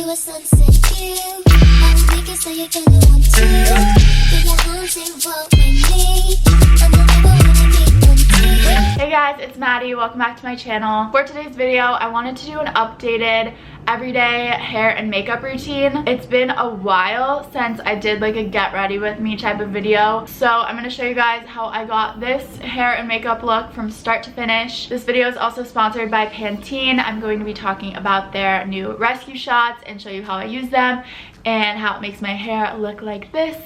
a sunset view. I'll make it so you're gonna want to. Get your arms involved with me. I'm the rebel when I need one too. Hey guys, it's Maddie. Welcome back to my channel. For today's video, I wanted to do an updated everyday hair and makeup routine. It's been a while since I did like a get ready with me type of video, so I'm going to show you guys how I got this hair and makeup look from start to finish. This video is also sponsored by Pantene. I'm going to be talking about their new rescue shots and show you how I use them and how it makes my hair look like this.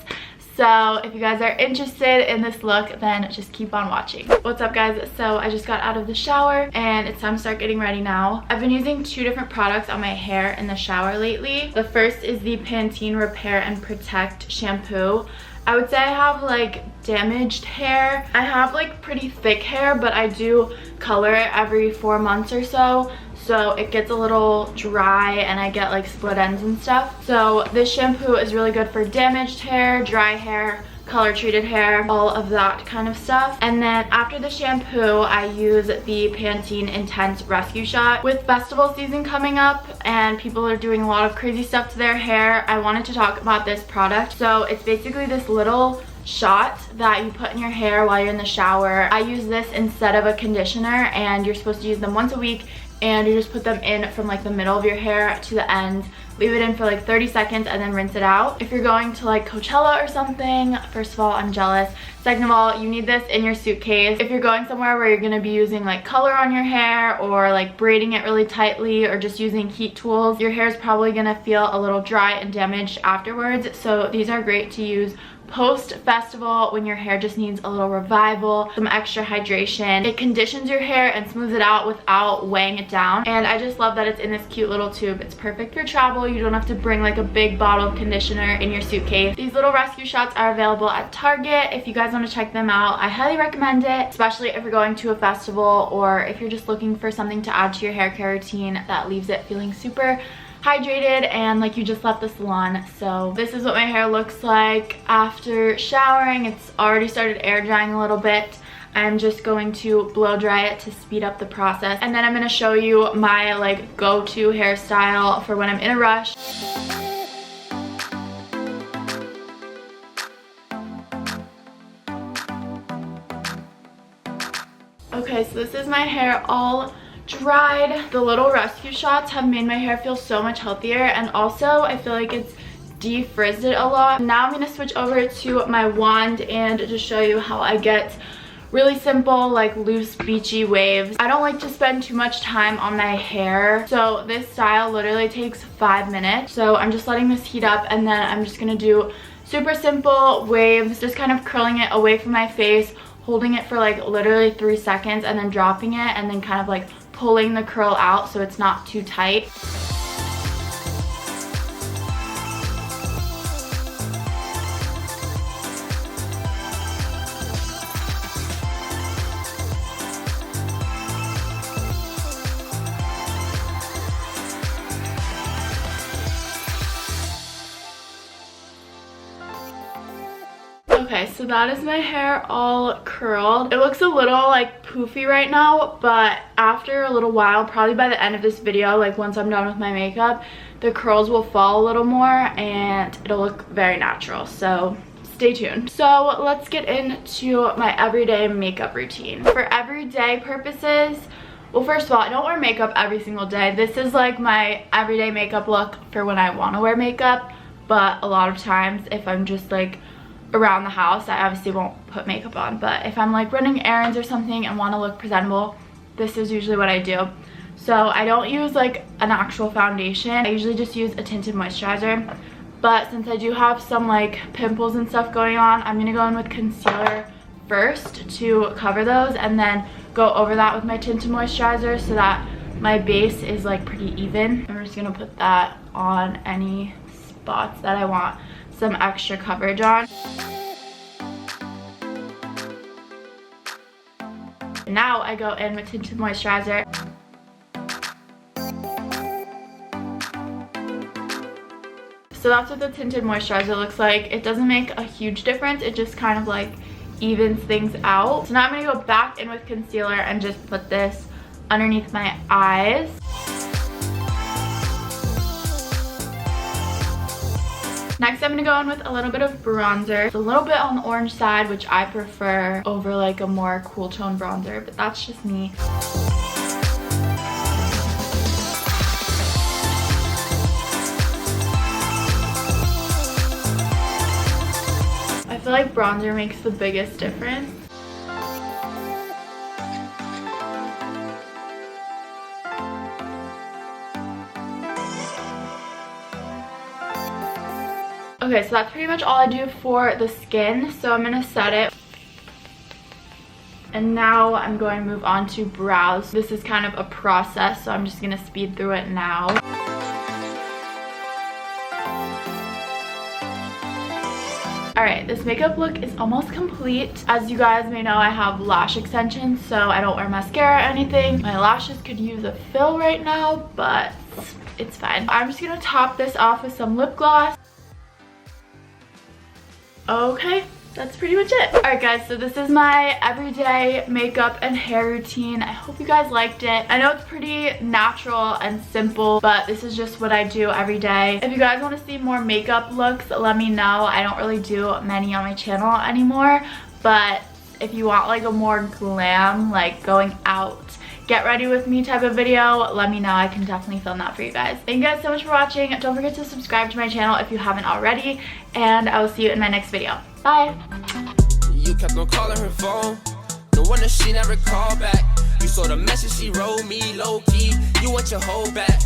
So if you guys are interested in this look, then just keep on watching. What's up guys? So I just got out of the shower and it's time to start getting ready now. I've been using two different products on my hair in the shower lately. The first is the Pantene Repair and Protect shampoo. I would say I have like damaged hair. I have like pretty thick hair, but I do color it every 4 months or so. So it gets a little dry and I get like split ends and stuff. So this shampoo is really good for damaged hair, dry hair, color treated hair, all of that kind of stuff. And then after the shampoo, I use the Pantene Intense Rescue Shot. With festival season coming up and people are doing a lot of crazy stuff to their hair, I wanted to talk about this product. So it's basically this little shot that you put in your hair while you're in the shower. I use this instead of a conditioner, and you're supposed to use them once a week, and you just put them in from like the middle of your hair to the end, leave it in for like 30 seconds and then rinse it out. If you're going to like Coachella or something, first of all, I'm jealous. Second of all, you need this in your suitcase. If you're going somewhere where you're gonna be using like color on your hair or like braiding it really tightly or just using heat tools, your hair is probably gonna feel a little dry and damaged afterwards. So these are great to use post-festival when your hair just needs a little revival, some extra hydration. It conditions your hair and smooths it out without weighing it down. And I just love that it's in this cute little tube. It's perfect for travel. You don't have to bring like a big bottle of conditioner in your suitcase. These little rescue shots are available at Target. If you guys want to check them out, I highly recommend it, especially if you're going to a festival or if you're just looking for something to add to your hair care routine that leaves it feeling super hydrated and like you just left the salon. So this is what my hair looks like after showering. It's already started air drying a little bit. I'm just going to blow dry it to speed up the process, and then I'm going to show you my like go-to hairstyle for when I'm in a rush. Okay, so this is my hair all dried. The little rescue shots have made my hair feel so much healthier, and also I feel like it's defrizzed it a lot. Now I'm going to switch over to my wand and just show you how I get really simple like loose beachy waves. I don't like to spend too much time on my hair, so this style literally takes 5 minutes. So I'm just letting this heat up, and then I'm just going to do super simple waves, just kind of curling it away from my face, holding it for like literally 3 seconds and then dropping it, and then kind of like pulling the curl out so it's not too tight. Okay, so that is my hair all curled. It looks a little like poofy right now, but after a little while, probably by the end of this video, like once I'm done with my makeup, the curls will fall a little more and it'll look very natural. So stay tuned. So let's get into my everyday makeup routine. For everyday purposes, well, first of all, I don't wear makeup every single day. This is like my everyday makeup look for when I want to wear makeup, but a lot of times if I'm just like around the house, I obviously won't put makeup on, but if I'm like running errands or something and want to look presentable, this is usually what I do. So I don't use like an actual foundation. I usually just use a tinted moisturizer, but since I do have some like pimples and stuff going on, I'm gonna go in with concealer first to cover those, and then go over that with my tinted moisturizer so that my base is like pretty even. I'm just gonna put that on any spots that I want some extra coverage on. Now I go in with tinted moisturizer. So that's what the tinted moisturizer looks like. It doesn't make a huge difference. It just kind of like evens things out. So now I'm going to go back in with concealer and just put this underneath my eyes. Next, I'm gonna go in with a little bit of bronzer. It's a little bit on the orange side, which I prefer over like a more cool tone bronzer, but that's just me. I feel like bronzer makes the biggest difference. Okay, so that's pretty much all I do for the skin. So I'm gonna set it. And now I'm going to move on to brows. This is kind of a process, so I'm just gonna speed through it now. Alright, this makeup look is almost complete. As you guys may know, I have lash extensions, so I don't wear mascara or anything. My lashes could use a fill right now, but it's fine. I'm just gonna top this off with some lip gloss. Okay, that's pretty much it. Alright guys, so this is my everyday makeup and hair routine. I hope you guys liked it. I know it's pretty natural and simple, but this is just what I do every day. If you guys want to see more makeup looks, let me know. I don't really do many on my channel anymore, but if you want like a more glam, like going out, get ready with me type of video, let me know. I can definitely film that for you guys. Thank you guys so much for watching. Don't forget to subscribe to my channel if you haven't already, and I will see you in my next video. Bye. You kept on calling her phone, no wonder she never called back. You saw the message she wrote me low key. You want your whole back.